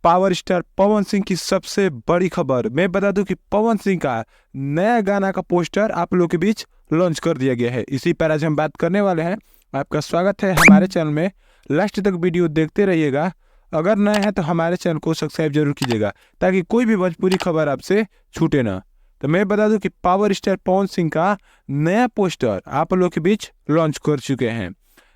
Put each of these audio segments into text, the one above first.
Power star Pawan Singh की सबसे बड़ी खबर। मैं बता दूं कि पवन सिंह का नया गाना का पोस्टर आप लोगों के बीच लॉन्च कर दिया गया है। इसी पर आज हम बात करने वाले हैं। आपका स्वागत है हमारे चैनल में। लास्ट तक वीडियो देखते रहिएगा। अगर नए हैं तो हमारे चैनल को सब्सक्राइब जरूर कीजिएगा ताकि कोई भी भोजपुरी खबर आपसे छूटे ना। तो मैं बता दूं कि पावर स्टार पवन सिंह का नया पोस्टर आप लोगों के बीच लॉन्च कर चुके हैं।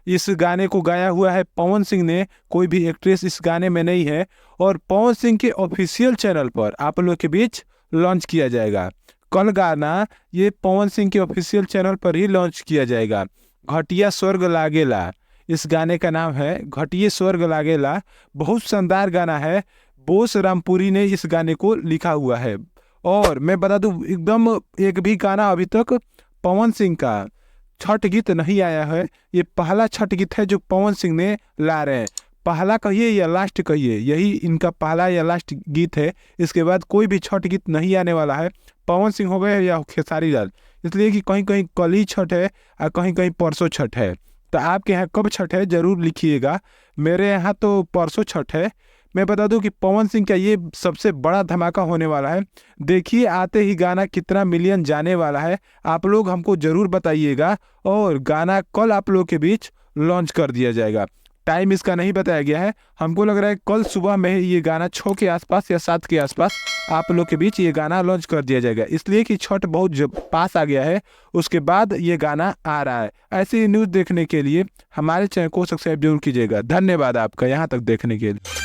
इस गाने को गाया हुआ है पवन सिंह ने, कोई भी एक्ट्रेस इस गाने में नहीं है। और पवन सिंह के ऑफिशियल चैनल पर आप लोग के बीच लॉन्च किया जाएगा। कल गाना ये पवन सिंह के ऑफिशियल चैनल पर ही लॉन्च किया जाएगा। घटिया स्वर्ग लागेला इस गाने का नाम है, घटिया स्वर्ग लागेला। बहुत शानदार गाना है। बोस रामपुरी ने इस गाने को लिखा हुआ है। और मैं बता दूं एकदम एक भी गाना अभी तक पवन सिंह का छठ गीत नहीं आया है। ये पहला छठ गीत है जो पवन सिंह ने ला रहे हैं। पहला कहिए या लास्ट कहिए, यही इनका पहला या लास्ट गीत है। इसके बाद कोई भी छठ गीत नहीं आने वाला है। पवन सिंह हो गए या खेसारी लाल, इसलिए कि कहीं कहीं कल ही छठ है और कहीं कहीं परसों छठ है। तो आपके यहाँ कब छठ है ज़रूर लिखिएगा। मेरे यहाँ तो परसों छठ है। मैं बता दूं कि पवन सिंह का ये सबसे बड़ा धमाका होने वाला है। देखिए आते ही गाना कितना मिलियन जाने वाला है। आप लोग हमको ज़रूर बताइएगा। और गाना कल आप लोग के बीच लॉन्च कर दिया जाएगा। टाइम इसका नहीं बताया गया है। हमको लग रहा है कल सुबह में ये गाना 6 के आसपास या 7 के आसपास आप लोग के बीच ये गाना लॉन्च कर दिया जाएगा। इसलिए कि छठ बहुत पास आ गया है, उसके बाद ये गाना आ रहा है। ऐसी न्यूज़ देखने के लिए हमारे चैनल को सब्सक्राइब जरूर कीजिएगा। धन्यवाद आपका यहाँ तक देखने के लिए।